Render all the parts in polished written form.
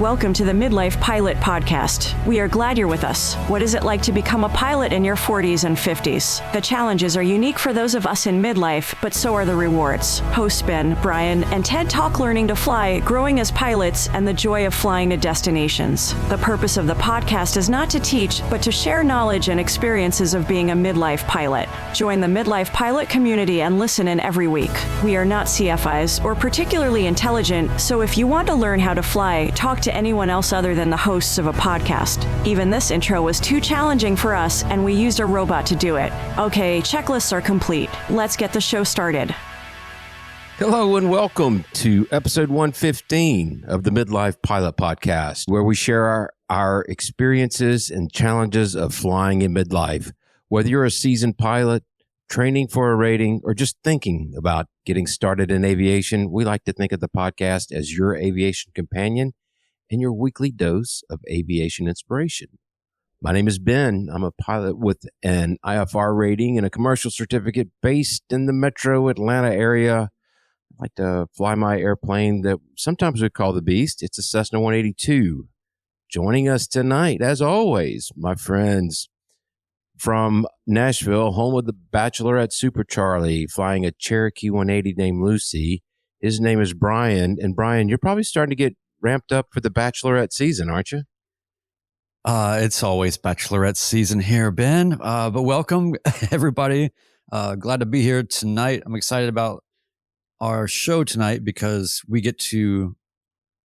Welcome to the Midlife Pilot Podcast. We are glad you're with us. What is it like to become a pilot in your 40s and 50s? The challenges are unique for those of us in midlife, but so are the rewards. Hosts Ben, Brian, and Ted talk learning to fly, growing as pilots, and the joy of flying to destinations. The purpose of the podcast is not to teach, but to share knowledge and experiences of being a midlife pilot. Join the Midlife Pilot community and listen in every week. We are not CFIs or particularly intelligent, so if you want to learn how to fly, talk to anyone else other than the hosts of a podcast. Even this intro was too challenging for us, and we used a robot to do it. Okay, checklists are complete. Let's get the show started. Hello and welcome to episode 115 of the Midlife Pilot Podcast, where we share our experiences and challenges of flying in midlife. Whether you're a seasoned pilot, training for a rating, or just thinking about getting started in aviation, we like to think of the podcast as your aviation companion and your weekly dose of aviation inspiration. My name is Ben. I'm a pilot with an IFR rating and a commercial certificate based in the metro Atlanta area. I like to fly my airplane that sometimes we call the Beast. It's a Cessna 182. Joining us tonight, as always, my friends from Nashville, home of the Bachelorette Super Charlie, flying a Cherokee 180 named Lucy. His name is Brian. And Brian, you're probably starting to get ramped up for the Bachelorette season, aren't you? It's always Bachelorette season here, Ben. But welcome, everybody. Glad to be here tonight. I'm excited about our show tonight because we get to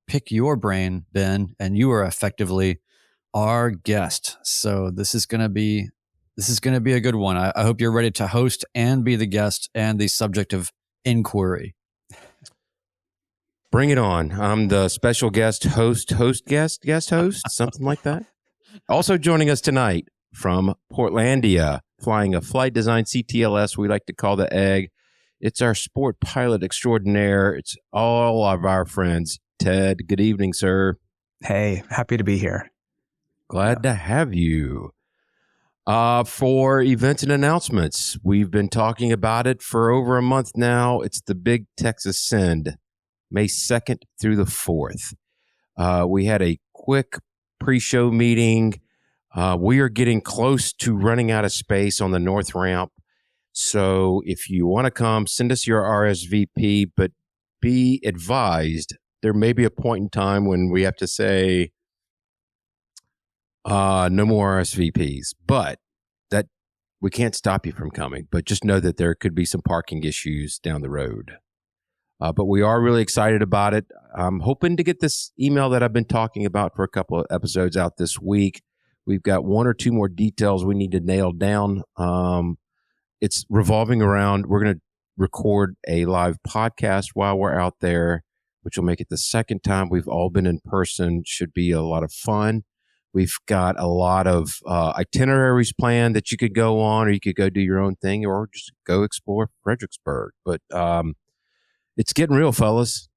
pick your brain, Ben, and you are effectively our guest. So this is going to be a good one. I hope you're ready to host and be the guest and the subject of inquiry. Bring it on. I'm the special guest host, something like that. Also joining us tonight from Portlandia, flying a flight design CTLS we like to call the Egg. It's our sport pilot extraordinaire. It's all of our friends. Ted, good evening, sir. Hey, happy to be here. Glad to have you. For events and announcements, we've been talking about it for over a month now. It's the Big Texas Send, May 2nd through the 4th. We had a quick pre-show meeting. We are getting close to running out of space on the north ramp. So if you want to come, send us your RSVP, but be advised, there may be a point in time when we have to say no more RSVPs, but that we can't stop you from coming. But just know that there could be some parking issues down the road. But we are really excited about it. I'm hoping to get this email that I've been talking about for a couple of episodes out this week. We've got one or two more details we need to nail down. It's revolving around, we're going to record a live podcast while we're out there, which will make it the second time we've all been in person. Should be a lot of fun. We've got a lot of itineraries planned that you could go on, or you could go do your own thing, or just go explore Fredericksburg. But it's getting real, fellas.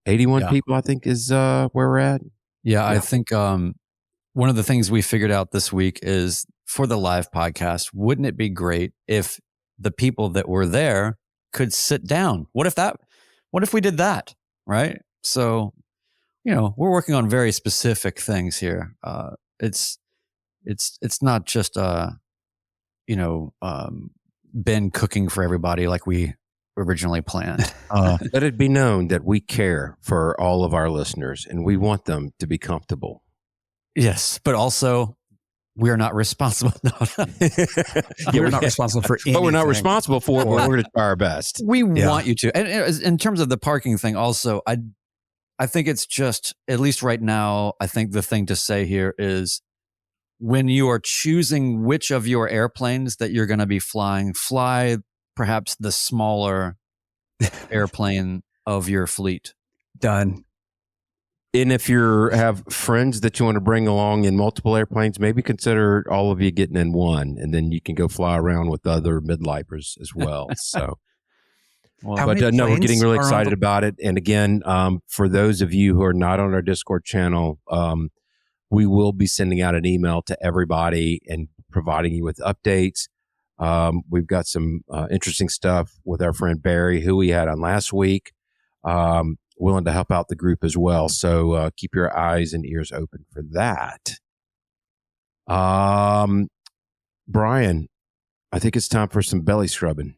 81 people, I think, is where we're at. Yeah, I think one of the things we figured out this week is for the live podcast, wouldn't it be great if the people that were there could sit down? What if we did that, right? So, we're working on very specific things here. It's not just Ben cooking for everybody like we originally planned. Let it be known that we care for all of our listeners and we want them to be comfortable. Yes, but also we are not responsible. We're not responsible for anything. But we're not responsible for it. We're going to try our best. We want you to. And in terms of the parking thing also, I think it's just, at least right now, I think the thing to say here is when you are choosing which of your airplanes that you're going to be flying, fly perhaps the smaller airplane of your fleet. Done. And if you have friends that you want to bring along in multiple airplanes, maybe consider all of you getting in one, and then you can go fly around with other midlifers as well. So, Well, but no, we're getting really excited about it. And again, for those of you who are not on our Discord channel, we will be sending out an email to everybody and providing you with updates. We've got some interesting stuff with our friend Barry, who we had on last week. willing to help out the group as well. So keep your eyes and ears open for that. Brian, I think it's time for some belly scrubbing.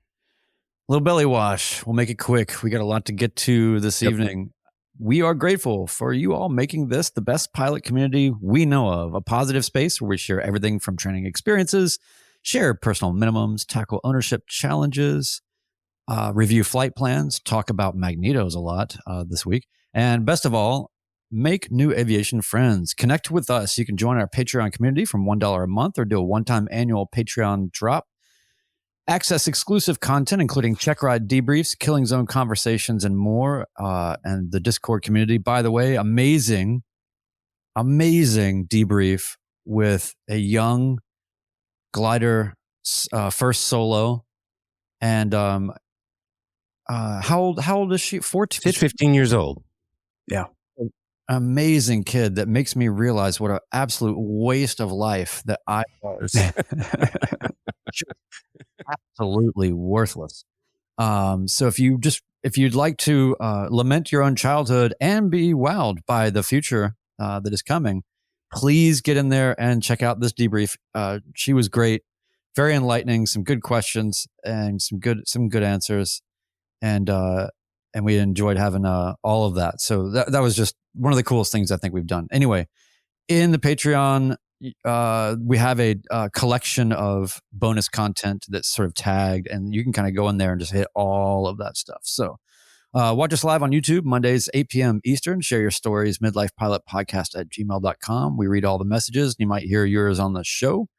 Little belly wash. We'll make it quick. We got a lot to get to this evening. We are grateful for you all making this the best pilot community we know of, a positive space where we share everything from training experiences, share personal minimums, tackle ownership challenges, review flight plans, talk about magnetos a lot this week, and best of all, make new aviation friends. Connect with us. You can join our Patreon community from $1 a month or do a one-time annual Patreon drop. Access exclusive content, including check ride debriefs, killing zone conversations, and more. And the Discord community, by the way, amazing debrief with a young glider, first solo. And how old is she? 14? She's 15 years old. Yeah. Amazing kid that makes me realize what an absolute waste of life that I was. Absolutely worthless. So if you'd like to lament your own childhood and be wowed by the future that is coming, please get in there and check out this debrief. She was great, very enlightening, some good questions and some good answers, and we enjoyed having all of that. So that was just one of the coolest things I think we've done. Anyway, in the Patreon, we have a collection of bonus content that's sort of tagged, and you can kind of go in there and just hit all of that stuff. So watch us live on YouTube, Mondays, 8 p.m. Eastern. Share your stories, midlifepilotpodcast@gmail.com. We read all the messages. You might hear yours on the show.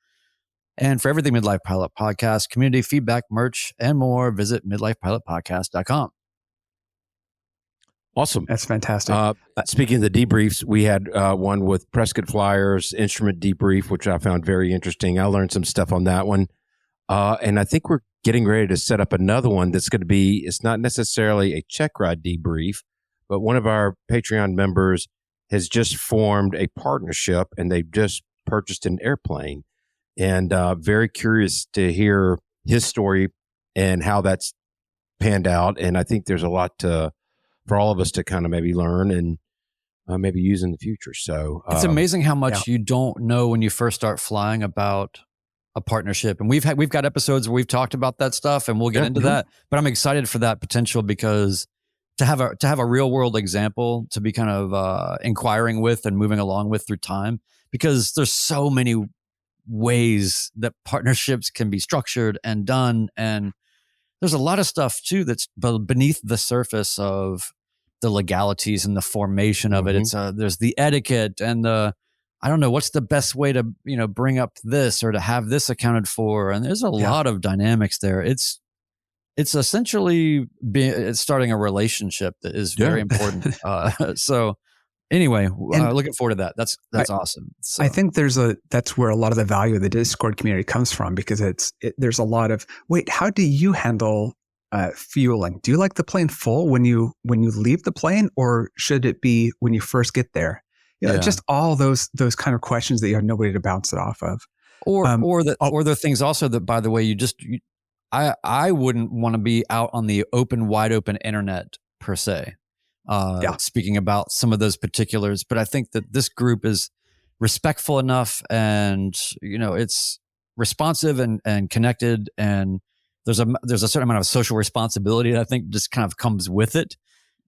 And for everything Midlife Pilot Podcast, community feedback, merch, and more, visit midlifepilotpodcast.com. Awesome. That's fantastic. Speaking of the debriefs, we had one with Prescott Flyers instrument debrief, which I found very interesting. I learned some stuff on that one. And I think we're getting ready to set up another one that's going to be, it's not necessarily a check ride debrief, but one of our Patreon members has just formed a partnership and they've just purchased an airplane. And very curious to hear his story and how that's panned out. And I think there's a lot for all of us to kind of maybe learn and maybe use in the future. So it's amazing how much you don't know when you first start flying about a partnership. And we've got episodes where we've talked about that stuff, and we'll get into that. But I'm excited for that potential, because to have a real world example to be kind of inquiring with and moving along with through time, because there's so many ways that partnerships can be structured and done, and there's a lot of stuff too that's beneath the surface of the legalities and the formation of it. It's there's the etiquette and the, I don't know, what's the best way to bring up this or to have this accounted for, and there's a lot of dynamics there. It's essentially it's starting a relationship that is very important. So anyway, looking forward to that. That's awesome. So. I think that's where a lot of the value of the Discord community comes from, because there's a lot of, wait, how do you handle fueling? Do you like the plane full when you leave the plane, or should it be when you first get there? Just all those kind of questions that you have nobody to bounce it off of. Or the things also that, by the way, I wouldn't want to be out on the wide open internet per se. Speaking about some of those particulars, but I think that this group is respectful enough, and it's responsive and connected, and there's a certain amount of social responsibility that I think just kind of comes with it,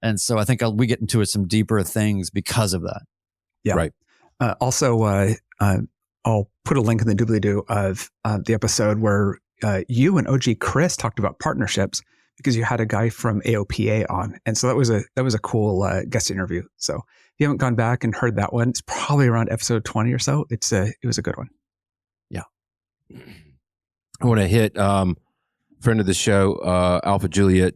and so I think we get into some deeper things because of that. Yeah, right. Also, I'll put a link in the doobly-doo of the episode where you and OG Chris talked about partnerships, because you had a guy from AOPA on. And so that was a cool guest interview. So if you haven't gone back and heard that one, it's probably around episode 20 or so. It was a good one. Yeah. I want to hit friend of the show, Alpha Juliet.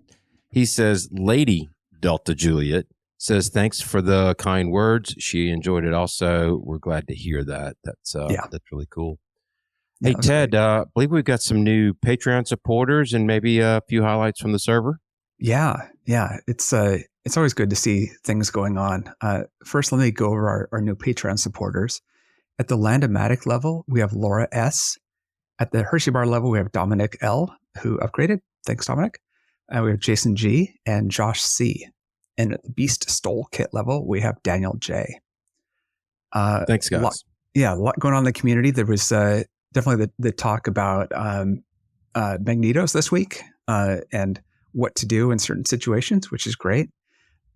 He says, Lady Delta Juliet says, thanks for the kind words. She enjoyed it also. We're glad to hear that. That's really cool. Hey, Ted, I believe we've got some new Patreon supporters and maybe a few highlights from the server. Yeah. It's always good to see things going on. First, let me go over our new Patreon supporters. At the Landomatic level, we have Laura S. At the Hershey Bar level, we have Dominic L., who upgraded. Thanks, Dominic. We have Jason G. and Josh C. And at the Beast Stole kit level, we have Daniel J. Thanks, guys. A lot going on in the community. There was definitely the talk about magnetos this week and what to do in certain situations, which is great.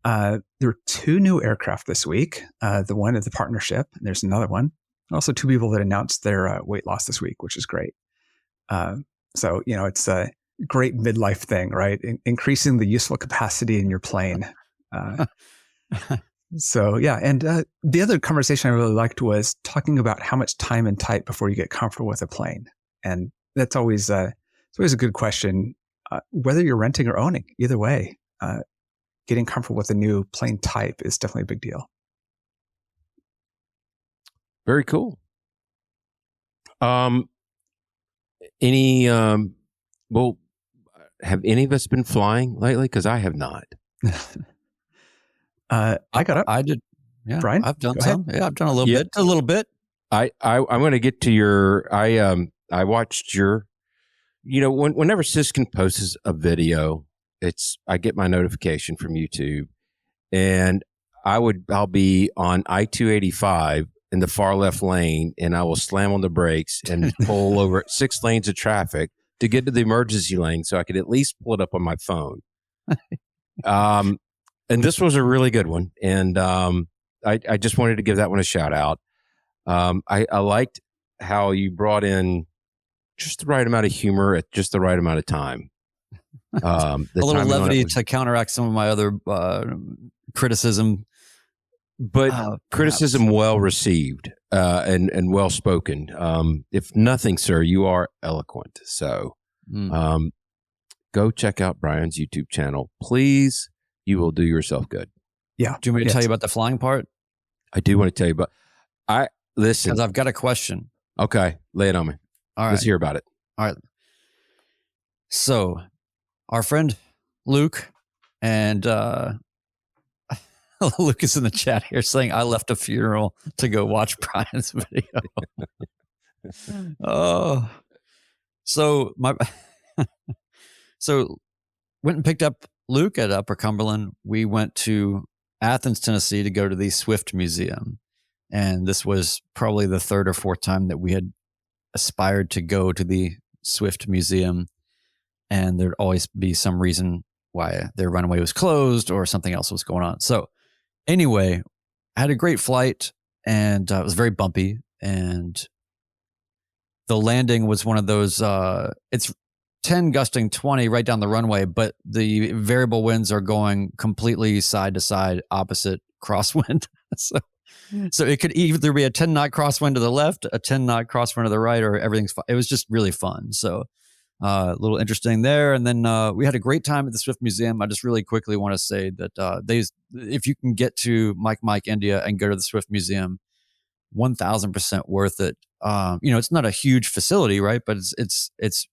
There were 2 new aircraft this week. The one at the partnership, and there's another one. Also 2 people that announced their weight loss this week, which is great. So, it's a great midlife thing, right? Increasing the useful capacity in your plane. So, yeah. And the other conversation I really liked was talking about how much time and type before you get comfortable with a plane. And that's always, it's always a good question, whether you're renting or owning. Either way, getting comfortable with a new plane type is definitely a big deal. Very cool. Have any of us been flying lately? Because I have not. I got up. I did. Yeah, Brian, I've done go some. ahead. Yeah, I've done a little bit. A little bit. I'm going to get to your. I watched your. Whenever Siskin posts a video, I get my notification from YouTube, and I'll be on I-285 in the far left lane, and I will slam on the brakes and pull over 6 lanes of traffic to get to the emergency lane so I could at least pull it up on my phone. And this was a really good one. And I just wanted to give that one a shout out. I liked how you brought in just the right amount of humor at just the right amount of time. A little levity to counteract some of my other criticism. But criticism well received and well spoken. If nothing, sir, you are eloquent. So go check out Brian's YouTube channel. Please, you will do yourself good. Yeah. Do you want me to tell you about the flying part? I do want to tell you, but listen. Because I've got a question. Okay, lay it on me. All right. Let's hear about it. All right. So our friend Luke and Luke is in the chat here saying, I left a funeral to go watch Brian's video. Oh, so so went and picked up Luke at Upper Cumberland. We went to Athens, Tennessee to go to the Swift Museum. And this was probably the 3rd or 4th time that we had aspired to go to the Swift Museum. And there'd always be some reason why their runway was closed or something else was going on. So anyway, I had a great flight and it was very bumpy. And the landing was one of those, it's 10 gusting 20 right down the runway, but the variable winds are going completely side to side, opposite crosswind. So it could either be a 10 knot crosswind to the left, a 10 knot crosswind to the right, or everything's fine. It was just really fun. So a little interesting there. And then we had a great time at the Swift Museum. I just really quickly want to say that if you can get to Mike, India and go to the Swift Museum, 1000% worth it. It's not a huge facility, right? But it's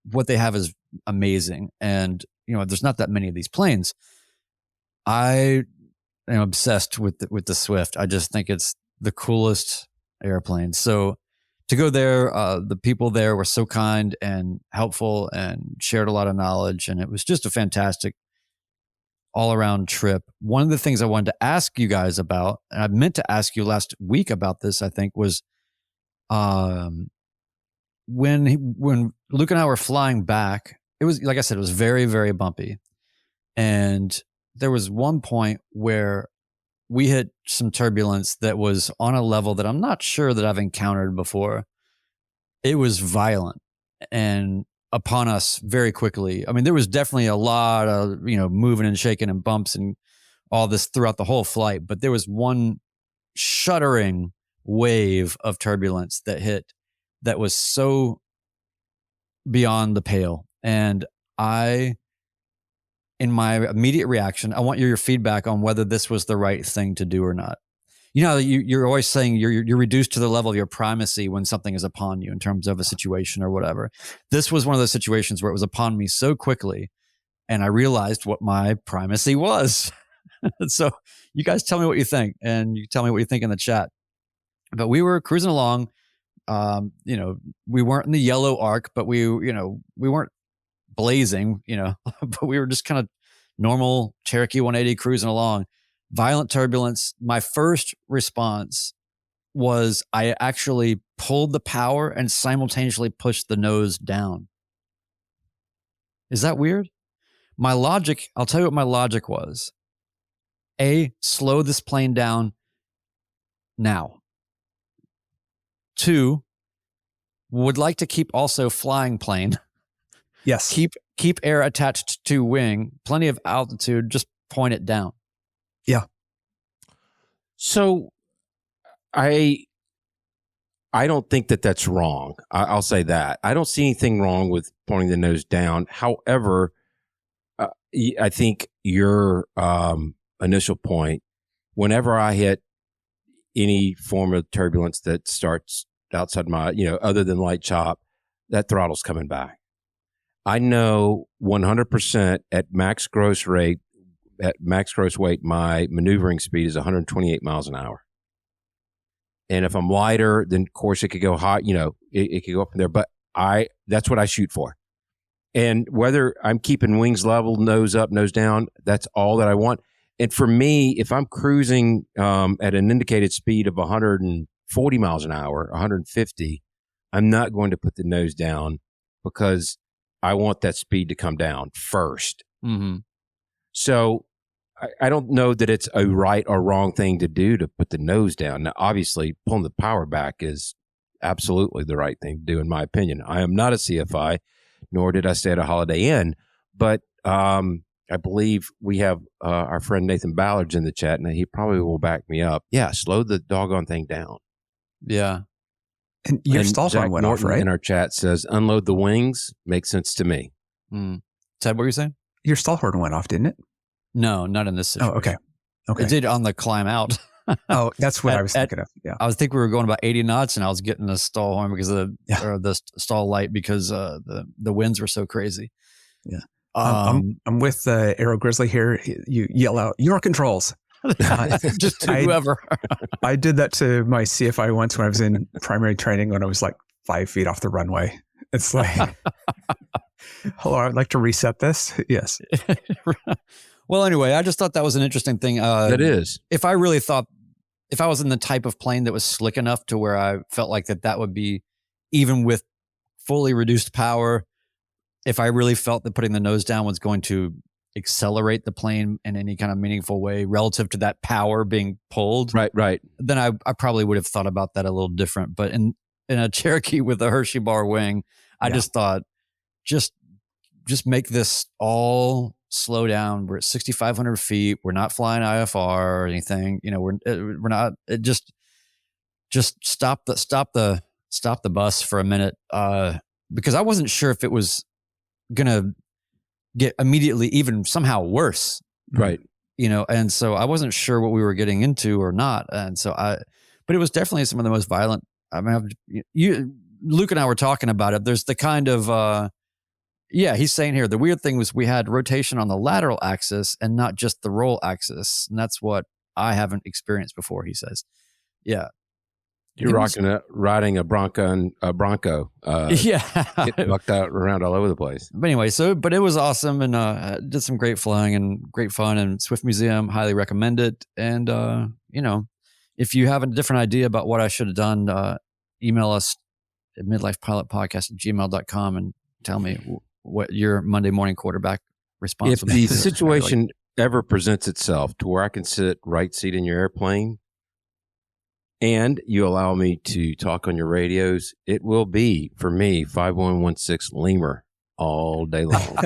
what they have is amazing. And, there's not that many of these planes. I am obsessed with the Swift. I just think it's the coolest airplane. So to go there, the people there were so kind and helpful and shared a lot of knowledge. And it was just a fantastic all around trip. One of the things I wanted to ask you guys about, and I meant to ask you last week about this, I think, was when Luke and I were flying back, it was, like I said, it was very, very bumpy. And there was one point where we hit some turbulence that was on a level that I'm not sure that I've encountered before. It was violent and upon us very quickly. I mean, there was definitely a lot of, moving and shaking and bumps and all this throughout the whole flight, but there was one shuddering wave of turbulence that hit that was so beyond the pale. And in my immediate reaction, I want your feedback on whether this was the right thing to do or not. You're always saying you're reduced to the level of your primacy when something is upon you in terms of a situation or whatever. This was one of those situations where it was upon me so quickly, and I realized what my primacy was. So you guys tell me what you think, and you tell me what you think in the chat. But we were cruising along. We weren't in the yellow arc, but we weren't blazing, but we were just kind of normal Cherokee 180 cruising along, violent turbulence. My first response was I actually pulled the power and simultaneously pushed the nose down. Is that weird? My logic, I'll tell you what my logic was. A, slow this plane down now. 2, would like to keep also flying plane. Yes. Keep air attached to wing, plenty of altitude, just point it down. Yeah. So I don't think that that's wrong. I'll say that. I don't see anything wrong with pointing the nose down. However, I think your initial point, whenever I hit any form of turbulence that starts outside my, other than light chop, that throttle's coming back. I know 100% at max gross weight, my maneuvering speed is 128 miles an hour. And if I'm lighter, then of course it could go high, it could go up from there. But that's what I shoot for. And whether I'm keeping wings level, nose up, nose down, that's all that I want. And for me, if I'm cruising at an indicated speed of 140 miles an hour, 150, I'm not going to put the nose down because I want that speed to come down first. Mm-hmm. So I don't know that it's a right or wrong thing to do to put the nose down. Now, obviously, pulling the power back is absolutely the right thing to do, in my opinion. I am not a CFI, nor did I stay at a Holiday Inn, but I believe we have our friend Nathan Ballard's in the chat, and he probably will back me up. Yeah, slow the doggone thing down. Yeah. And your stall horn went off, right? In our chat says, unload the wings. Makes sense to me. Ted, what were you saying? Your stall horn went off, didn't it? No, not in this situation. Oh, okay. It did on the climb out. Oh, that's what I was thinking of. Yeah. I was thinking we were going about 80 knots and I was getting the stall horn because of the stall light because the winds were so crazy. Yeah. I'm with Aero Grizzly here. You yell out, your controls. Just to whoever. I did that to my CFI once when I was in primary training when I was like 5 feet off the runway. It's like, hello, I'd like to reset this. Yes. Well, anyway, I just thought that was an interesting thing. That is. If I really thought, if I was in the type of plane that was slick enough to where I felt like that would be, even with fully reduced power, if I really felt that putting the nose down was going to accelerate the plane in any kind of meaningful way relative to that power being pulled. Right. Then I probably would have thought about that a little different. But in a Cherokee with a Hershey bar wing, I just thought, just make this all slow down. We're at 6,500 feet. We're not flying IFR or anything. We're not. It just stop the bus for a minute because I wasn't sure if it was gonna get immediately even somehow worse. Right. And so I wasn't sure what we were getting into or not. And so but it was definitely some of the most violent. I mean, Luke and I were talking about it. There's the kind of, he's saying here, the weird thing was we had rotation on the lateral axis and not just the roll axis. And that's what I haven't experienced before, he says. Yeah. You're riding a Bronco. Get bucked out around all over the place. But anyway, but it was awesome and did some great flying and great fun, and Swift Museum, highly recommend it. And, if you have a different idea about what I should have done, email us at midlifepilotpodcast@gmail.com and tell me what your Monday morning quarterback response if the situation ever presents itself to where I can sit right seat in your airplane and you allow me to talk on your radios, it will be, for me, 5116 Lemur all day long.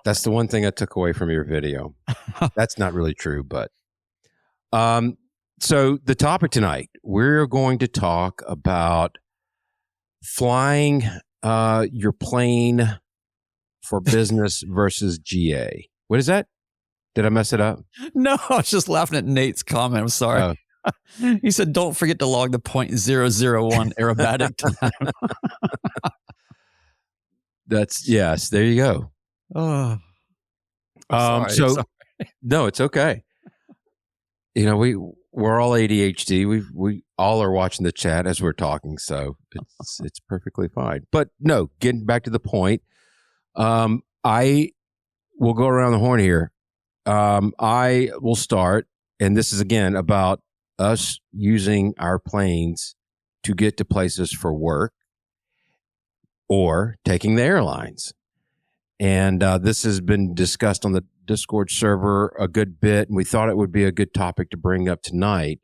That's the one thing I took away from your video. That's not really true, but... So the topic tonight, we're going to talk about flying your plane for business versus GA. What is that? Did I mess it up? No, I was just laughing at Nate's comment. I'm sorry. Oh. He said, don't forget to log the 0.001 aerobatic time. Yes, there you go. Oh, sorry. No, it's okay. We're all ADHD. We all are watching the chat as we're talking, so it's perfectly fine. But no, getting back to the point, I will go around the horn here. I will start, and this is again about us using our planes to get to places for work or taking the airlines. And this has been discussed on the Discord server a good bit, and we thought it would be a good topic to bring up tonight.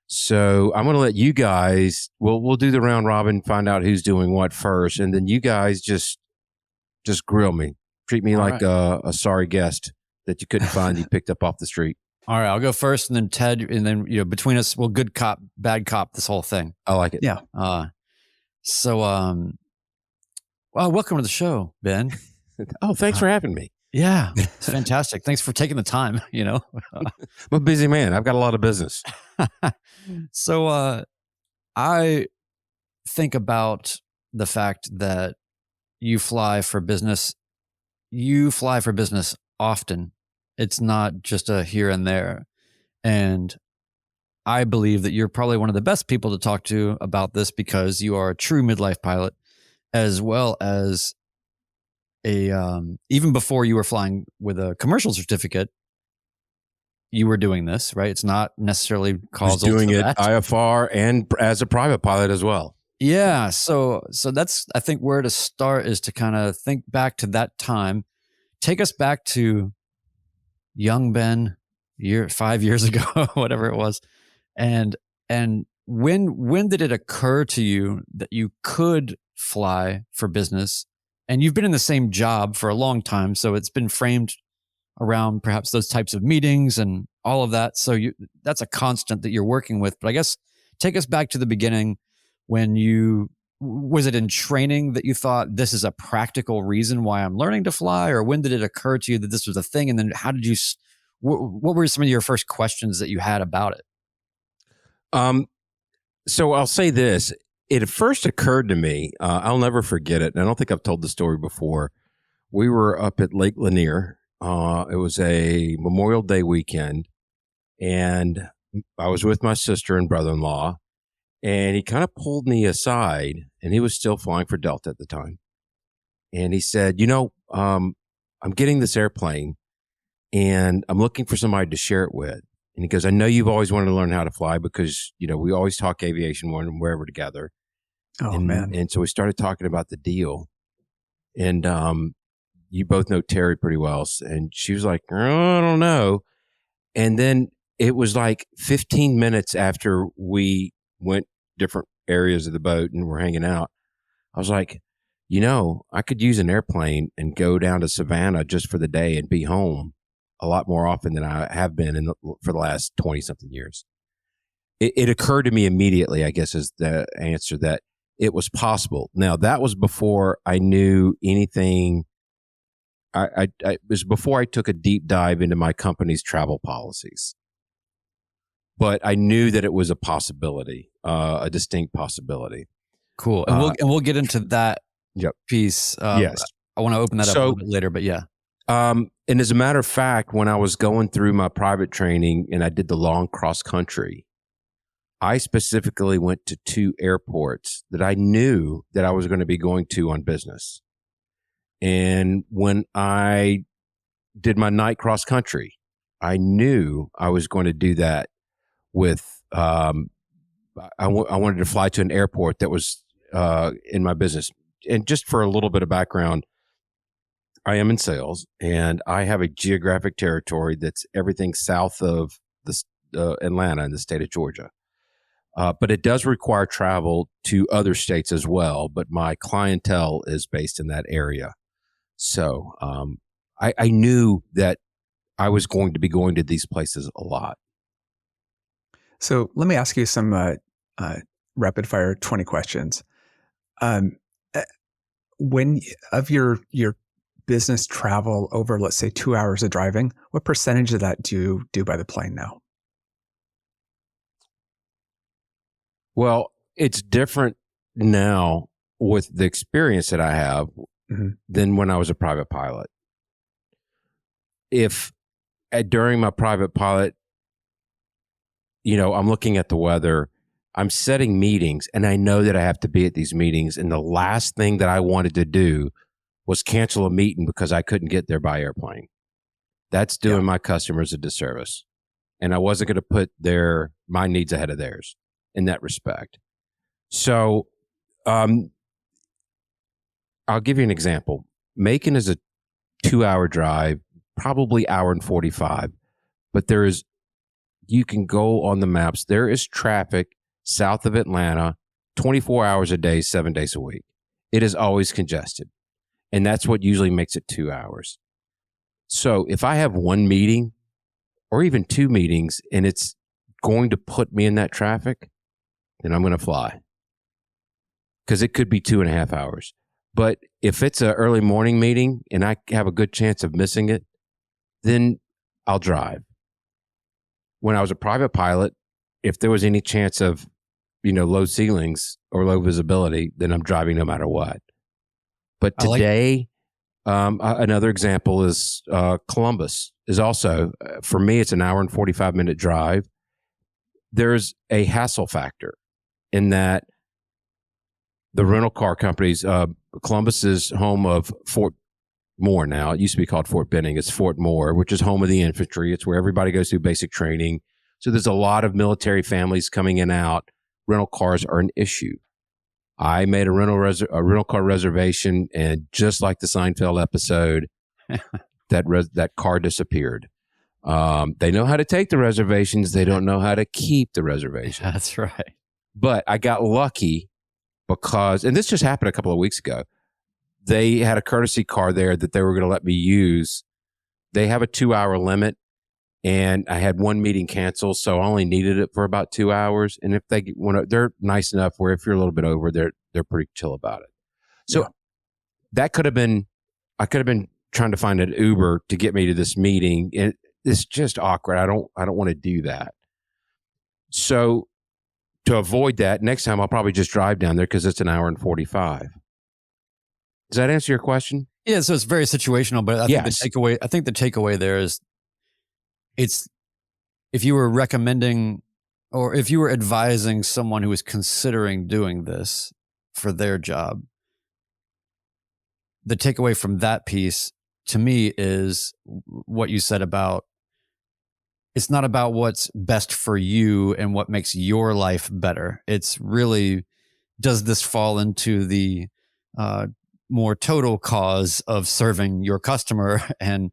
So I'm going to let you guys, we'll do the round robin, find out who's doing what first, and then you guys just grill me. Treat me All like right. a sorry guest that you couldn't find, you picked up off the street. All right, I'll go first, and then Ted, and then between us, we'll good cop, bad cop this whole thing. I like it. Yeah. So, well, welcome to the show, Ben. Oh, thanks for having me. Yeah, it's fantastic. Thanks for taking the time. I'm a busy man. I've got a lot of business. So, I think about the fact that you fly for business. You fly for business often. It's not just a here and there. And I believe that you're probably one of the best people to talk to about this because you are a true midlife pilot, as well as even before you were flying with a commercial certificate, you were doing this, right? It's not necessarily causal. Doing to it that. IFR and as a private pilot as well. Yeah. So that's, I think, where to start is to kind of think back to that time. Take us back to young Ben, 5 years ago, whatever it was. And when did it occur to you that you could fly for business? And you've been in the same job for a long time, so it's been framed around perhaps those types of meetings and all of that. So that's a constant that you're working with. But I guess take us back to the beginning when was it in training that you thought this is a practical reason why I'm learning to fly? Or when did it occur to you that this was a thing? And then how did you, what were some of your first questions that you had about it? So I'll say this. It first occurred to me, I'll never forget it. And I don't think I've told the story before. We were up at Lake Lanier. It was a Memorial Day weekend. And I was with my sister and brother-in-law. And he kind of pulled me aside, and he was still flying for Delta at the time. And he said, I'm getting this airplane, and I'm looking for somebody to share it with. And he goes, I know you've always wanted to learn how to fly because, we always talk aviation wherever together. Oh, man. And so we started talking about the deal. And you both know Terry pretty well. And she was like, I don't know. And then it was like 15 minutes after we went different areas of the boat and we're hanging out, I was like, I could use an airplane and go down to Savannah just for the day and be home a lot more often than I have been for the last 20 something years. It occurred to me immediately, I guess, is the answer, that it was possible. Now, that was before I knew anything. It was before I took a deep dive into my company's travel policies. But I knew that it was a possibility, a distinct possibility. Cool. And we'll get into that piece. Yes. I want to open that up a little bit later, but yeah. And as a matter of fact, when I was going through my private training and I did the long cross country, I specifically went to 2 airports that I knew that I was going to be going to on business. And when I did my night cross country, I knew I was going to do that with, I wanted to fly to an airport that was in my business. And just for a little bit of background, I am in sales, and I have a geographic territory that's everything south of Atlanta in the state of Georgia. But it does require travel to other states as well. But my clientele is based in that area. So I knew that I was going to be going to these places a lot. So let me ask you some rapid fire 20 questions. When of your business travel over, let's say, 2 hours of driving, what percentage of that do you do by the plane now? Well, it's different now with the experience that I have than when I was a private pilot. If during my private pilot, I'm looking at the weather, I'm setting meetings, and I know that I have to be at these meetings. And the last thing that I wanted to do was cancel a meeting because I couldn't get there by airplane. That's doing my customers a disservice. And I wasn't going to put my needs ahead of theirs in that respect. So I'll give you an example. Macon is a 2-hour drive, probably hour and 45, but you can go on the maps. There is traffic south of Atlanta 24 hours a day, 7 days a week. It is always congested. And that's what usually makes it 2 hours. So if I have one meeting or even two meetings and it's going to put me in that traffic, then I'm going to fly. Because it could be 2.5 hours. But if it's an early morning meeting and I have a good chance of missing it, then I'll drive. When I was a private pilot, if there was any chance of, low ceilings or low visibility, then I'm driving no matter what. But today, another example is Columbus is also, for me, it's an hour and 45-minute drive. There's a hassle factor in that the rental car companies, Columbus is home of Fort Moore now. It used to be called Fort Benning. It's Fort Moore, which is home of the infantry. It's where everybody goes through basic training. So there's a lot of military families coming in and out. Rental cars are an issue. I made a rental car reservation, and just like the Seinfeld episode, that car disappeared. They know how to take the reservations. They don't know how to keep the reservations. That's right. But I got lucky because, and this just happened a couple of weeks ago, they had a courtesy car there that they were going to let me use. They have a 2-hour limit, and I had one meeting canceled, so I only needed it for about 2 hours. And if they want to, they're nice enough where if you're a little bit over, they're pretty chill about it. So that could have been, I could have been trying to find an Uber to get me to this meeting, and it's just awkward. I don't want to do that. So to avoid that, next time I'll probably just drive down there because it's an hour and 45. Does that answer your question? Yeah, so it's very situational, but I think the takeaway there is it's if you were recommending or if you were advising someone who was considering doing this for their job, the takeaway from that piece to me is what you said about it's not about what's best for you and what makes your life better. It's really, does this fall into the more total cause of serving your customer and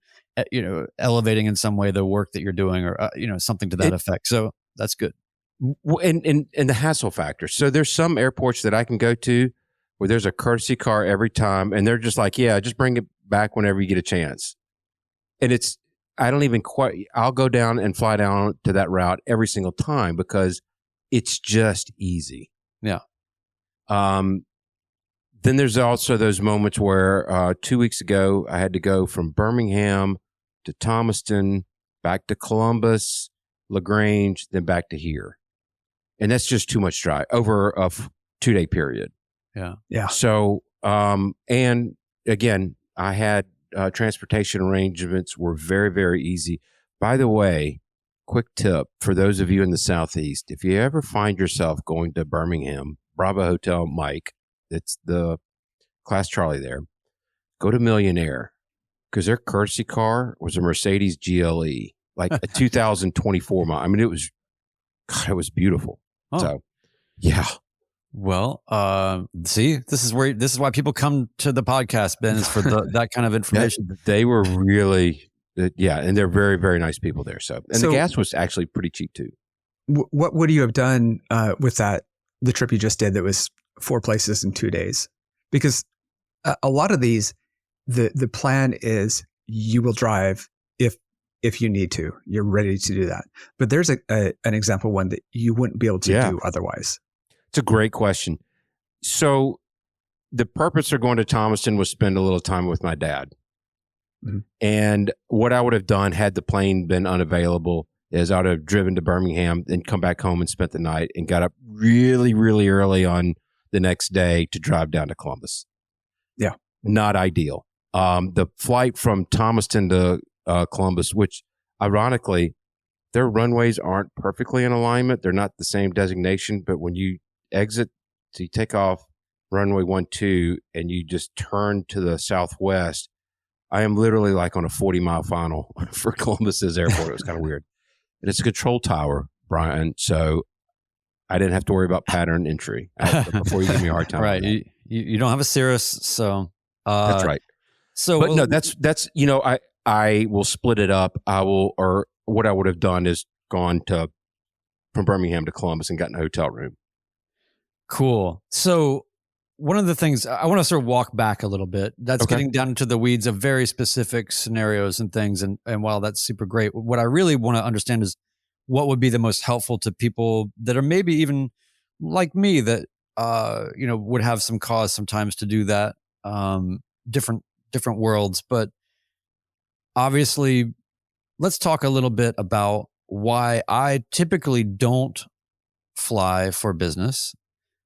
elevating in some way the work that you're doing, or something to that effect. So that's good. And the hassle factor. So there's some airports that I can go to where there's a courtesy car every time, and they're just like, yeah, just bring it back whenever you get a chance. And I don't even I'll go down and fly down to that route every single time because it's just easy. Yeah. Then there's also those moments where 2 weeks ago, I had to go from Birmingham to Thomaston, back to Columbus, LaGrange, then back to here. And that's just too much drive over a 2-day period. Yeah. Yeah. So, and again, I had transportation arrangements were very, very easy. By the way, quick tip for those of you in the Southeast, if you ever find yourself going to Birmingham, Bravo Hotel Mike, it's the Class Charlie there, go to Millionair because their courtesy car was a Mercedes GLE, like a 2024 model. I mean, it was beautiful. Oh. So, yeah. Well, see, this is why people come to the podcast, Ben, is for that kind of information. They were really, and they're very, very nice people there. So the gas was actually pretty cheap too. What would you have done with the trip you just did that was 4 places in 2 days? Because a lot of these, the plan is you will drive if you need to. You're ready to do that. But there's an example one that you wouldn't be able to do otherwise. It's a great question. So the purpose of going to Thomaston was spend a little time with my dad. Mm-hmm. And what I would have done had the plane been unavailable is I would have driven to Birmingham and come back home and spent the night and got up really, really early on the next day to drive down to Columbus. Yeah. Not ideal. The flight from Thomaston to Columbus, which ironically, their runways aren't perfectly in alignment. They're not the same designation, but when you exit, so you take off runway 12 and you just turn to the southwest, I am literally like on a 40-mile final for Columbus's airport. It was kind of weird. And it's a control tower, Brian. So I didn't have to worry about pattern entry before you give me a hard time. Right. You don't have a Cirrus, so that's right. So, but no, that's I will split it up. Or what I would have done is gone from Birmingham to Columbus and gotten a hotel room. Cool. So one of the things I want to sort of walk back a little bit, that's getting down into the weeds of very specific scenarios and things. And while that's super great, what I really want to understand is what would be the most helpful to people that are maybe even like me that, would have some cause sometimes to do that. Different worlds, but obviously let's talk a little bit about why I typically don't fly for business,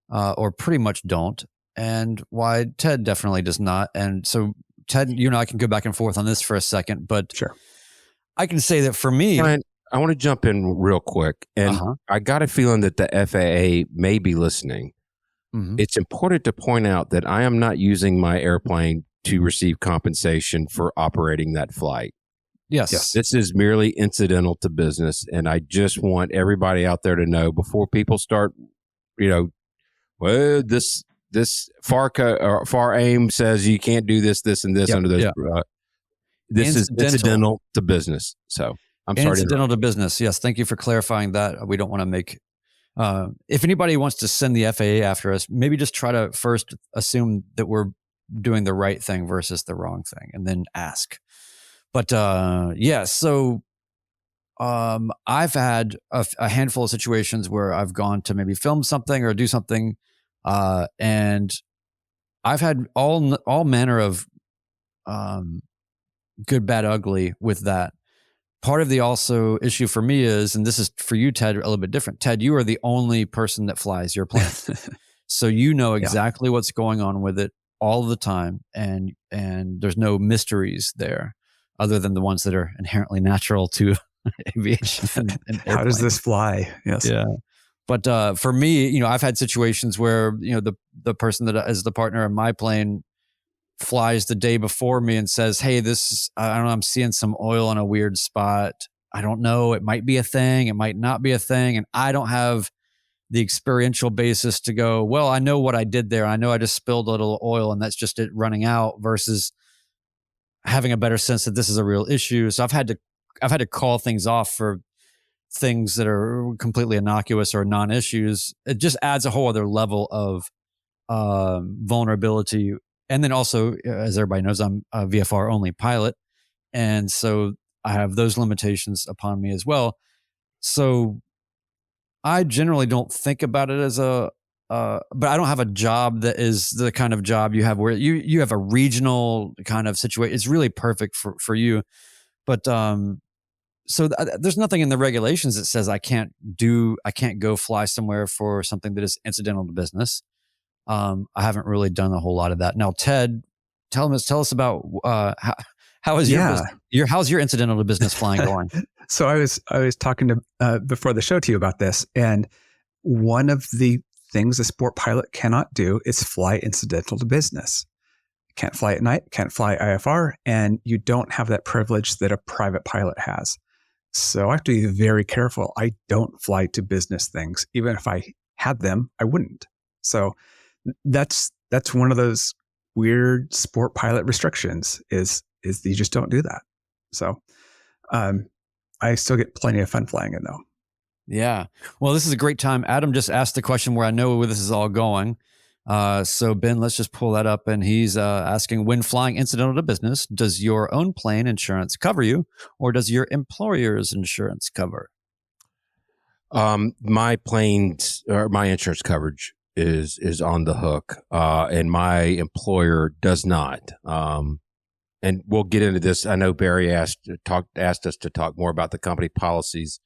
or pretty much don't, and why Ted definitely does not. And so Ted, you and I can go back and forth on this for a second, but sure. I can say that for me, Brian, I want to jump in real quick. And I got a feeling that the FAA may be listening. Mm-hmm. It's important to point out that I am not using my airplane to receive compensation for operating that flight. Yes. This is merely incidental to business. And I just want everybody out there to know before people start, well, this FAR AIM says you can't do this, and this under this. This is incidental to business. So I'm sorry. Incidental to business. Yes. Thank you for clarifying that. We don't want to make, if anybody wants to send the FAA after us, maybe just try to first assume that we're doing the right thing versus the wrong thing and then ask. But so I've had a handful of situations where I've gone to maybe film something or do something, and I've had all manner of good, bad, ugly with that. Part of the also issue for me is, and this is for you, Ted, a little bit different. Ted, you are the only person that flies your plane. So you know exactly what's going on with it all the time, and there's no mysteries there other than the ones that are inherently natural to aviation. And how does this fly? Yes. Yeah. But for me, I've had situations where, the person that is the partner in my plane flies the day before me and says, hey, I don't know, I'm seeing some oil in a weird spot. I don't know. It might be a thing. It might not be a thing. And I don't have the experiential basis to go, well, I know what I did there. I know I just spilled a little oil and that's just it running out, versus having a better sense that this is a real issue. So I've had to call things off for things that are completely innocuous or non-issues. It just adds a whole other level of vulnerability. And then also, as everybody knows, I'm a VFR only pilot. And so I have those limitations upon me as well. So I generally don't think about it as but I don't have a job that is the kind of job you have where you have a regional kind of situation. It's really perfect for you. But so there's nothing in the regulations that says I can't go fly somewhere for something that is incidental to business. I haven't really done a whole lot of that. Now, Ted, tell us about how's your incidental to business flying going? So I was talking to before the show to you about this, and one of the things a sport pilot cannot do is fly incidental to business. Can't fly at night, can't fly IFR, and you don't have that privilege that a private pilot has. So I have to be very careful. I don't fly to business things. Even if I had them, I wouldn't. So that's one of those weird sport pilot restrictions is you just don't do that. So I still get plenty of fun flying it though. Yeah. Well, this is a great time. Adam just asked the question where I know where this is all going. So Ben, let's just pull that up. And he's asking, when flying incidental to business, does your own plane insurance cover you, or does your employer's insurance cover? My plane's or my insurance coverage is on the hook, and my employer does not. And we'll get into this. I know Barry asked us to talk more about the company policies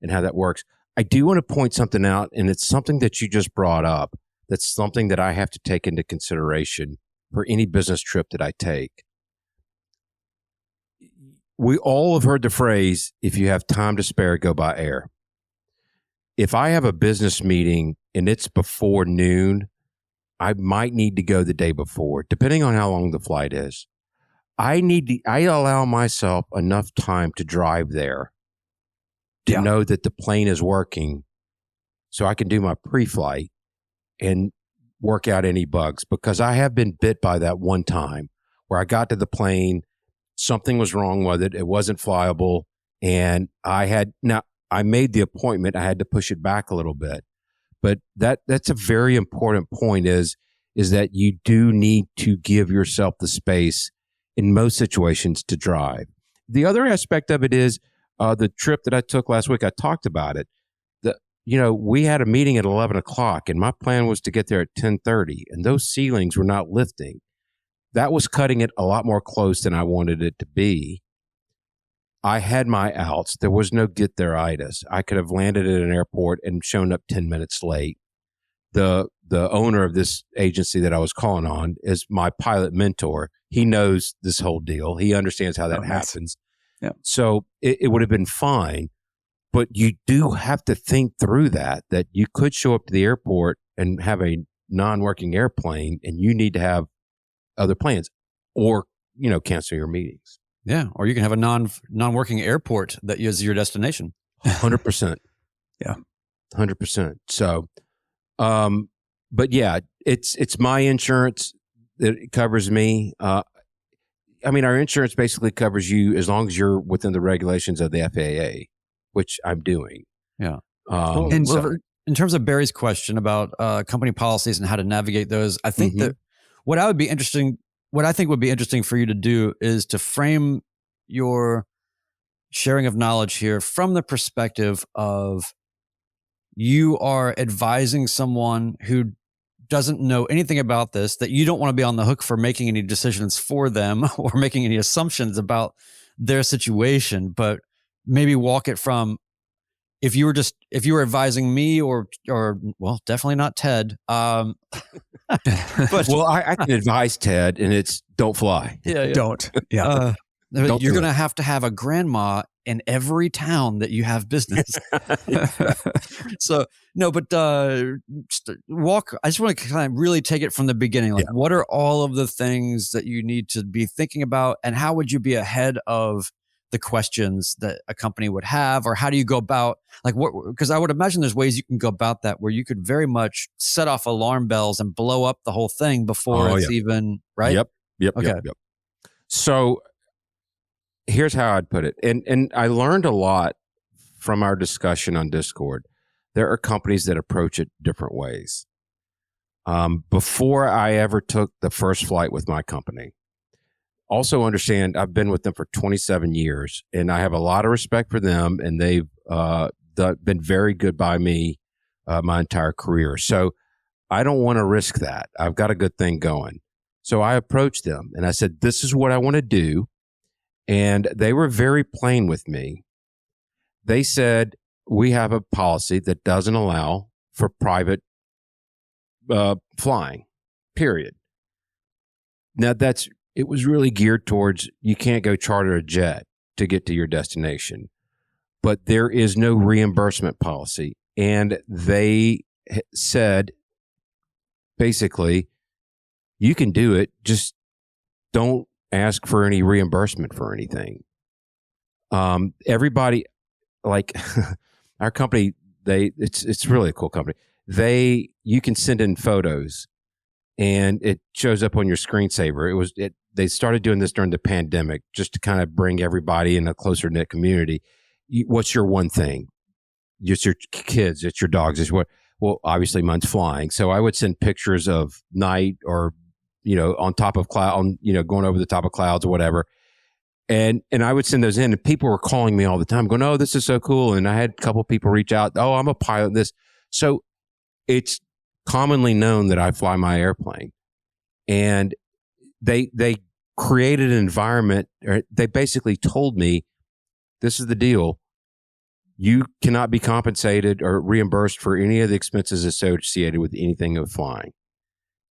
and how that works. I do want to point something out, and it's something that you just brought up. That's something that I have to take into consideration for any business trip that I take. We all have heard the phrase, if you have time to spare, go by air. If I have a business meeting and it's before noon, I might need to go the day before, depending on how long the flight is. I allow myself enough time to drive there to know that the plane is working so I can do my pre-flight and work out any bugs, because I have been bit by that one time where I got to the plane, something was wrong with it. It wasn't flyable. And I made the appointment. I had to push it back a little bit. But that's a very important point is that you do need to give yourself the space in most situations to drive. The other aspect of it is the trip that I took last week. I talked about it. We had a meeting at 11 o'clock and my plan was to get there at 10:30, and those ceilings were not lifting. That was cutting it a lot more close than I wanted it to be. I had my outs. There was no get there-itis. I could have landed at an airport and shown up 10 minutes late. The owner of this agency that I was calling on is my pilot mentor. He knows this whole deal. He understands how that happens. Yeah. So it would have been fine. But you do have to think through that you could show up to the airport and have a non-working airplane and you need to have other plans or, cancel your meetings. Yeah. Or you can have a non-working airport that is your destination. 100%. Yeah. 100%. So, but yeah, it's my insurance that covers me. Our insurance basically covers you as long as you're within the regulations of the FAA, which I'm doing. Yeah. In terms of Barry's question about company policies and how to navigate those, I think that what I think would be interesting for you to do is to frame your sharing of knowledge here from the perspective of you are advising someone who doesn't know anything about this, that you don't want to be on the hook for making any decisions for them or making any assumptions about their situation, but maybe walk it from, if you were advising me or well, definitely not Ted. But I can advise Ted, and it's don't fly. Yeah. Don't. Yeah. You're going to have a grandma in every town that you have business. So no, but I just want to kind of really take it from the beginning. Like, what are all of the things that you need to be thinking about, and how would you be ahead of the questions that a company would have, or how do you go about, like, what? Because I would imagine there's ways you can go about that where you could very much set off alarm bells and blow up the whole thing before even right. Yep. So here's how I'd put it, and I learned a lot from our discussion on Discord. There are companies that approach it different ways. Before I ever took the first flight with my company, also understand I've been with them for 27 years and I have a lot of respect for them, and they've been very good by me my entire career. So I don't want to risk that. I've got a good thing going. So I approached them and I said, this is what I want to do. And they were very plain with me. They said, we have a policy that doesn't allow for private flying, period. Now it was really geared towards, you can't go charter a jet to get to your destination, but there is no reimbursement policy. And they said, basically, you can do it, just don't ask for any reimbursement for anything. Everybody, like our company, it's really a cool company. You can send in photos and it shows up on your screensaver. They started doing this during the pandemic just to kind of bring everybody in a closer knit community. What's your one thing? It's your kids, it's your dogs, it's what? Well, obviously mine's flying. So I would send pictures of night or, on top of cloud, going over the top of clouds or whatever. And I would send those in, and people were calling me all the time going, oh, this is so cool. And I had a couple people reach out. Oh, I'm a pilot. So it's commonly known that I fly my airplane. And they created an environment, or they basically told me, this is the deal. You cannot be compensated or reimbursed for any of the expenses associated with anything of flying,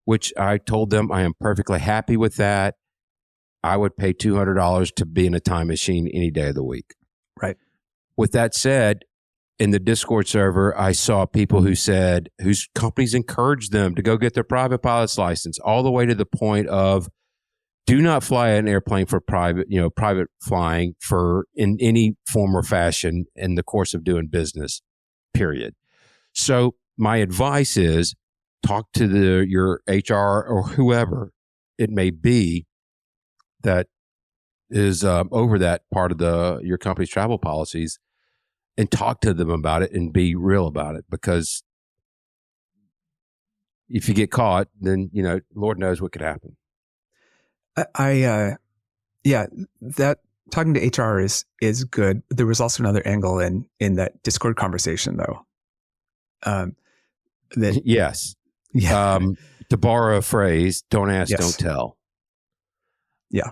which I told them I am perfectly happy with that. I would pay $200 to be in a time machine any day of the week. Right. With that said, in the Discord server, I saw people who said, whose companies encouraged them to go get their private pilot's license, all the way to the point of do not fly an airplane for private flying for in any form or fashion in the course of doing business, period. So my advice is talk to your HR or whoever it may be that is over that part of your company's travel policies, and talk to them about it and be real about it. Because if you get caught, then, Lord knows what could happen. That talking to HR is good. There was also another angle in that Discord conversation, though. Yes. Yeah. To borrow a phrase, don't ask, Yes. don't tell. Yeah.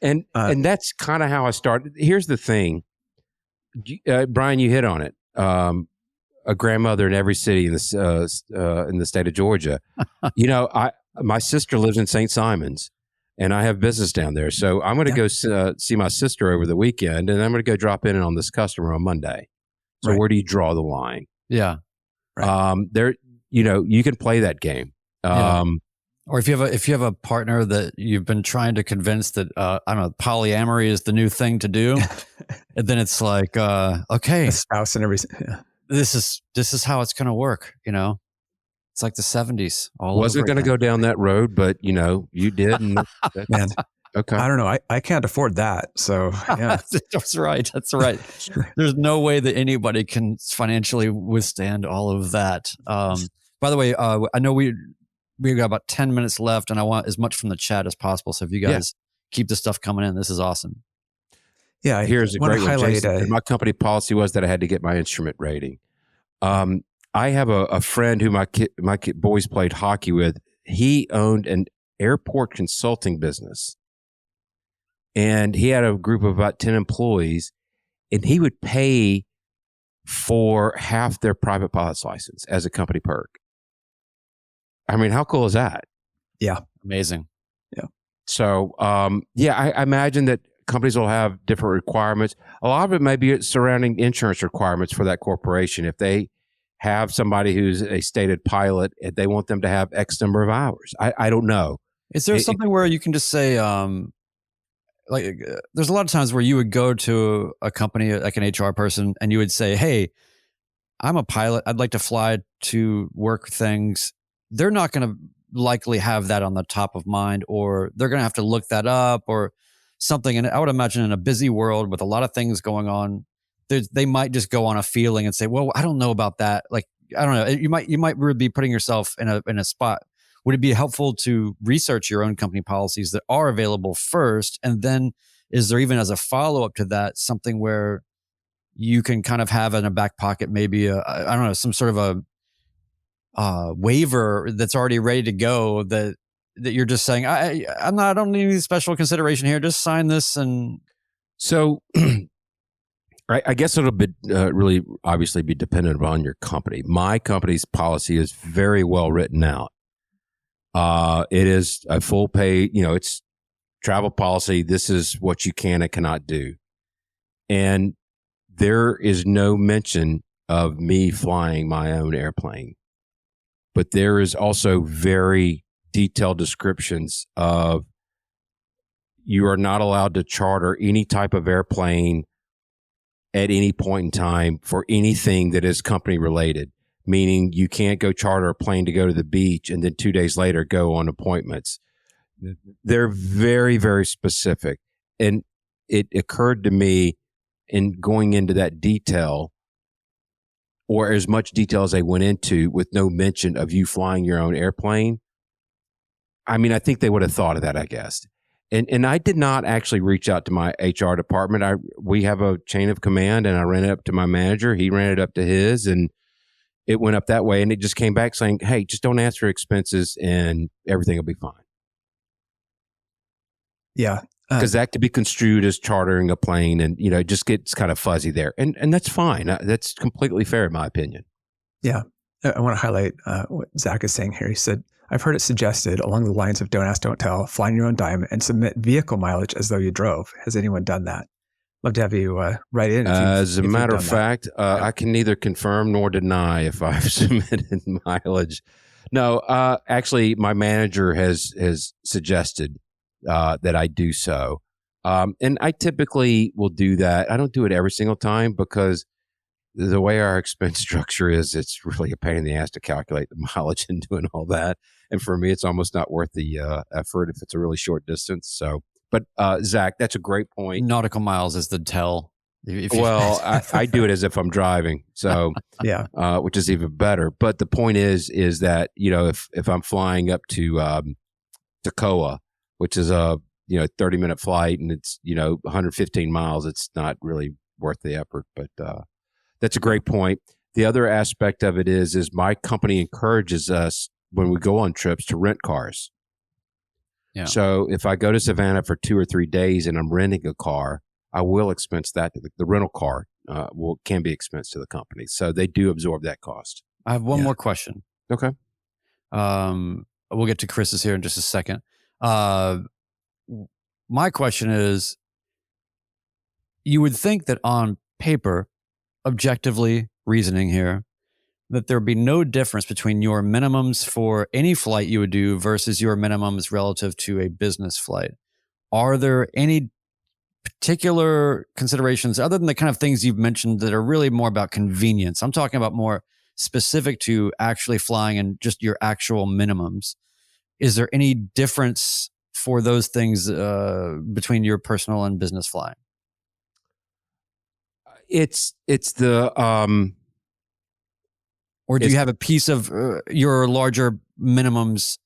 And that's kind of how I started. Here's the thing, Brian, you hit on it. A grandmother in every city in the state of Georgia. My sister lives in St. Simons, and I have business down there. So I'm going to go see my sister over the weekend, and I'm going to go drop in on this customer on Monday. So where do you draw the line? Yeah. There, you can play that game. Or if you have a partner that you've been trying to convince that I don't know, polyamory is the new thing to do, and then it's like, okay, a spouse and everything. Yeah. This is how it's going to work. It's like the 70s. Wasn't going to go down that road, but you did. And Man, okay. I don't know. I can't afford that. So yeah, That's right. There's no way that anybody can financially withstand all of that. By the way, I know we got about 10 minutes left, and I want as much from the chat as possible. So if you guys keep the stuff coming in, this is awesome. Yeah, here's a great one. Jason, my company policy was that I had to get my instrument rating. I have a friend who my boys played hockey with. He owned an airport consulting business, and he had a group of about 10 employees, and he would pay for half their private pilot's license as a company perk. I mean, how cool is that? Yeah. Amazing. Yeah. So, I imagine that companies will have different requirements. A lot of it may be surrounding insurance requirements for that corporation. If they have somebody who's a stated pilot, they want them to have X number of hours. I don't know. Is there something where you can just say, there's a lot of times where you would go to a company, like an HR person, and you would say, hey, I'm a pilot. I'd like to fly to work things. They're not going to likely have that on the top of mind, or they're going to have to look that up or something. And I would imagine in a busy world with a lot of things going on, they might just go on a feeling and say, well, I don't know about that. Like, I don't know. You might really be putting yourself in a spot. Would it be helpful to research your own company policies that are available first? And then is there, even as a follow-up to that, something where you can kind of have in a back pocket, maybe I don't know, some sort of a waiver that's already ready to go that you're just saying, I don't need any special consideration here. Just sign this. And so I guess it'll be really obviously be dependent upon your company. My company's policy is very well written out. It is a full pay, it's travel policy. This is what you can and cannot do. And there is no mention of me flying my own airplane. But there is also very detailed descriptions of you are not allowed to charter any type of airplane at any point in time for anything that is company related, meaning you can't go charter a plane to go to the beach and then 2 days later go on appointments. They're very, very specific. And it occurred to me in going into that detail, or as much detail as they went into, with no mention of you flying your own airplane. I mean, I think they would have thought of that, I guess. And I did not actually reach out to my HR department. We have a chain of command, and I ran it up to my manager. He ran it up to his, and it went up that way. And it just came back saying, hey, just don't ask for expenses and everything will be fine. Yeah. Because that could be construed as chartering a plane, and, it just gets kind of fuzzy there. And that's fine. That's completely fair, in my opinion. Yeah. I want to highlight what Zach is saying here. He said, I've heard it suggested along the lines of don't ask, don't tell, fly on your own dime, and submit vehicle mileage as though you drove. Has anyone done that? love to have you write in. As a matter of fact, I can neither confirm nor deny if I've submitted mileage. No, actually, my manager has suggested that I do so. And I typically will do that. I don't do it every single time because the way our expense structure is, it's really a pain in the ass to calculate the mileage and doing all that. And for me, it's almost not worth the effort if it's a really short distance. So, but Zach, that's a great point. Nautical miles is the tell. Well, I do it as if I'm driving. So, yeah, which is even better. But the point is that, if I'm flying up to Toccoa, which is a 30-minute flight, and it's 115 miles, it's not really worth the effort. But that's a great point. The other aspect of it is my company encourages us when we go on trips to rent cars. Yeah. So if I go to Savannah for 2 or 3 days and I'm renting a car, I will expense that. The rental car can be expensed to the company. So they do absorb that cost. I have one more question. Okay. We'll get to Chris's here in just a second. My question is, you would think that on paper, objectively reasoning here, that there'd be no difference between your minimums for any flight you would do versus your minimums relative to a business flight. Are there any particular considerations other than the kind of things you've mentioned that are really more about convenience? I'm talking about more specific to actually flying and just your actual minimums. Is there any difference for those things between your personal and business flying? It's the or do you have a piece of your larger minimums?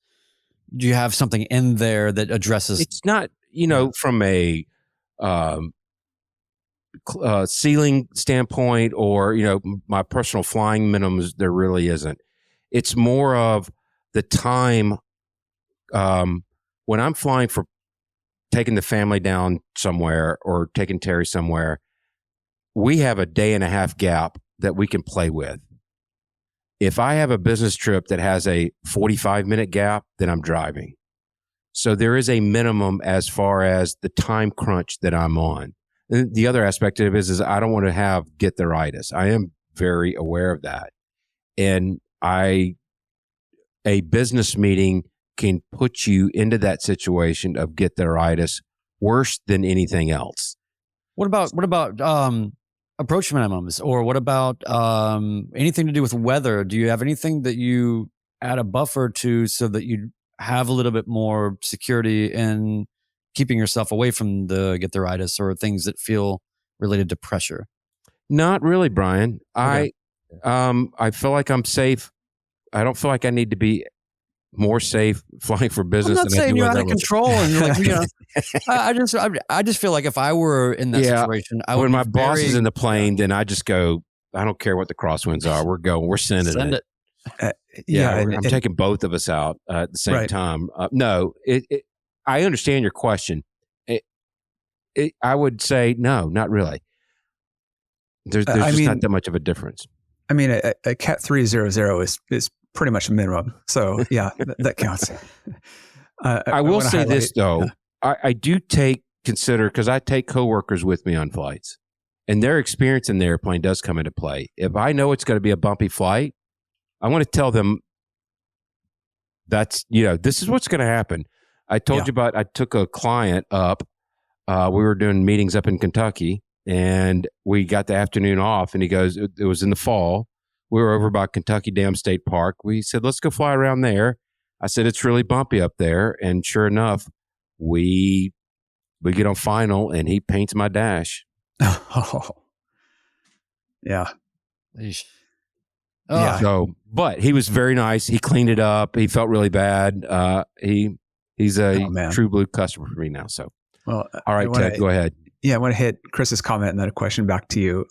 Do you have something in there that addresses? It's not, from a ceiling standpoint or, my personal flying minimums, there really isn't. It's more of the time when I'm flying for taking the family down somewhere or taking Terry somewhere, we have a day and a half gap that we can play with. If I have a business trip that has a 45-minute gap, then I'm driving. So there is a minimum as far as the time crunch that I'm on. And the other aspect of it is I don't want to get theiritis. I am very aware of that. And a business meeting can put you into that situation of get theiritis worse than anything else. What about approach minimums, or what about anything to do with weather? Do you have anything that you add a buffer to so that you have a little bit more security in keeping yourself away from the get theiritis or things that feel related to pressure? Not really, Brian. Okay. I feel like I'm safe. I don't feel like I need to be more safe flying for business. I'm not saying you're out of control, and I just feel like if I were in that situation, when my boss is in the plane, then I just go, I don't care what the crosswinds are. We're sending it. I'm taking both of us out at the same time. No, I understand your question. I would say no, not really. There's just not that much of a difference. I mean, a Cat 300 is pretty much a minimum. So yeah, that counts. I will say this though. I do consider, because I take coworkers with me on flights, and their experience in the airplane does come into play. If I know it's going to be a bumpy flight, I want to tell them this is what's going to happen. I told you about, I took a client up. We were doing meetings up in Kentucky, and we got the afternoon off, and he goes, it was in the fall. We were over by Kentucky Dam State Park. We said, let's go fly around there. I said, it's really bumpy up there. And sure enough, we get on final, and he paints my dash. Oh, yeah. Yeah. So, but he was very nice. He cleaned it up. He felt really bad. He's a true blue customer for me now. So, well, all right, Ted, go ahead. Yeah, I want to hit Chris's comment and then a question back to you.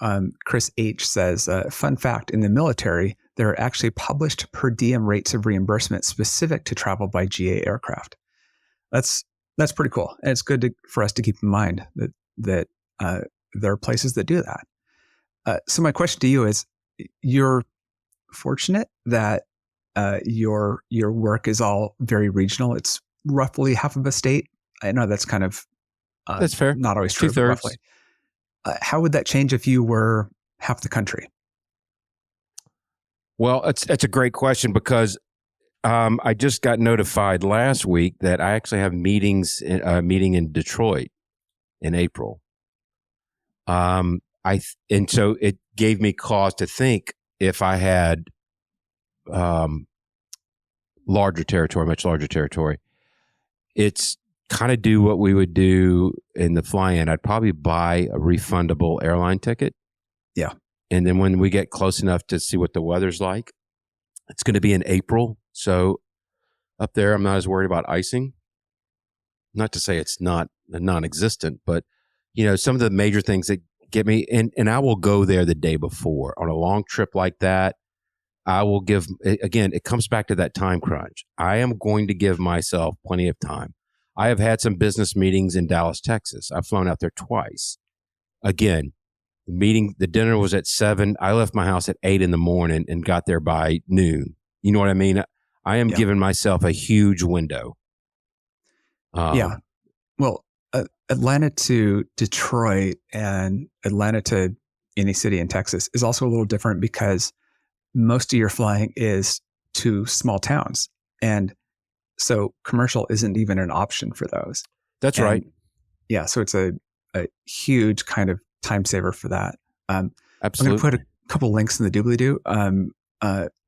Chris H says, fun fact, in the military, there are actually published per diem rates of reimbursement specific to travel by GA aircraft. That's pretty cool. And it's good for us to keep in mind that there are places that do that. So my question to you is, you're fortunate that your work is all very regional. It's roughly half of a state. I know that's kind of that's fair. Not always true. 2/3. Roughly. how would that change if you were half the country? Well, it's a great question because I just got notified last week that I actually have meeting in Detroit in April. And so it gave me cause to think if I had larger territory, much larger territory, it's kind of do what we would do in the fly-in. I'd probably buy a refundable airline ticket. Yeah. And then when we get close enough to see what the weather's like, it's going to be in April. So up there, I'm not as worried about icing. Not to say it's not non-existent, but some of the major things that get me, and I will go there the day before on a long trip like that. I will give, again, it comes back to that time crunch. I am going to give myself plenty of time. I have had some business meetings in Dallas, Texas. I've flown out there twice. Again, the dinner was at 7. I left my house at 8 in the morning and got there by noon. You know what I mean? I am giving myself a huge window. Yeah. Well, Atlanta to Detroit and Atlanta to any city in Texas is also a little different because most of your flying is to small towns. And so commercial isn't even an option for those. That's right. Yeah. So it's a huge kind of time saver for that. Absolutely. I'm going to put a couple links in the doobly-doo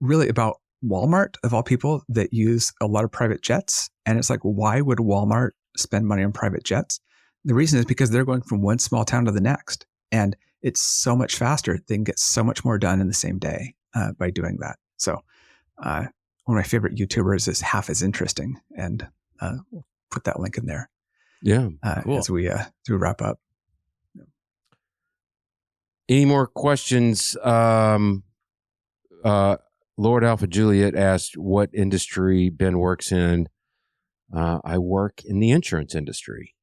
really about Walmart, of all people, that use a lot of private jets. And it's like, why would Walmart spend money on private jets? The reason is because they're going from one small town to the next. And it's so much faster. They can get so much more done in the same day by doing that. So one of my favorite YouTubers is Half as Interesting. And we'll put that link in there. Yeah, cool. As we wrap up. Any more questions? Lord Alpha Juliet asked what industry Ben works in. I work in the insurance industry.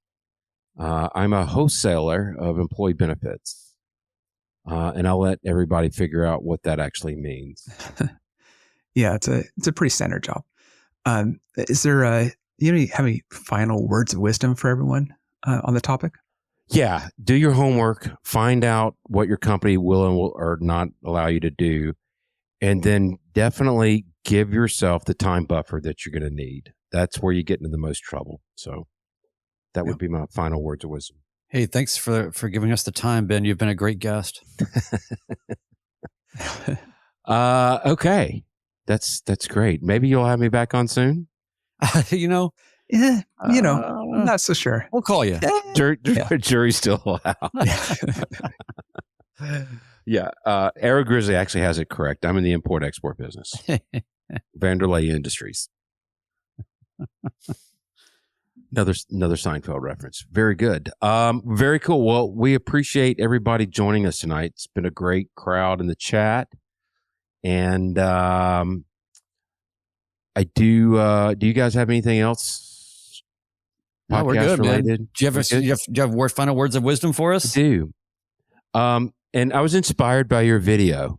I'm a wholesaler of employee benefits. And I'll let everybody figure out what that actually means. Yeah, it's a pretty standard job. Is there have any final words of wisdom for everyone on the topic? Yeah, do your homework, find out what your company will and will or not allow you to do, and then definitely give yourself the time buffer that you're going to need. That's where you get into the most trouble. So that would be my final words of wisdom. Hey, thanks for giving us the time, Ben. You've been a great guest. Okay. That's great. Maybe you'll have me back on soon. I'm not so sure. We'll call you. Jury's still out. Yeah. Arrow Grizzly actually has it correct. I'm in the import-export business. Vanderlei Industries. Another Seinfeld reference. Very good. Very cool. Well, we appreciate everybody joining us tonight. It's been a great crowd in the chat. And I do. Do you guys have anything else? No, we're good, related? Man. Do you have final words of wisdom for us? I do. And I was inspired by your video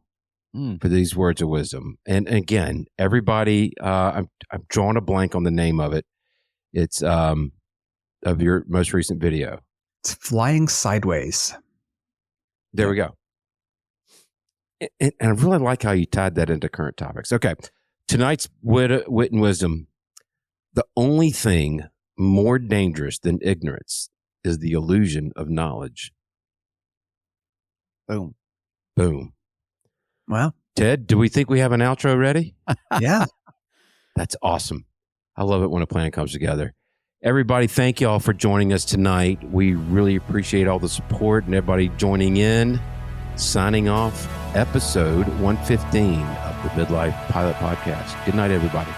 for these words of wisdom. And again, everybody, I'm drawing a blank on the name of it. It's of your most recent video. It's Flying Sideways. There we go. And I really like how you tied that into current topics. Okay. Tonight's wit and wisdom. The only thing more dangerous than ignorance is the illusion of knowledge. Boom. Boom. Well, Ted, do we think we have an outro ready? Yeah. That's awesome. I love it when a plan comes together. Everybody, thank you all for joining us tonight. We really appreciate all the support and everybody joining in. Signing off, episode 115 of the Midlife Pilot Podcast. Good night, everybody.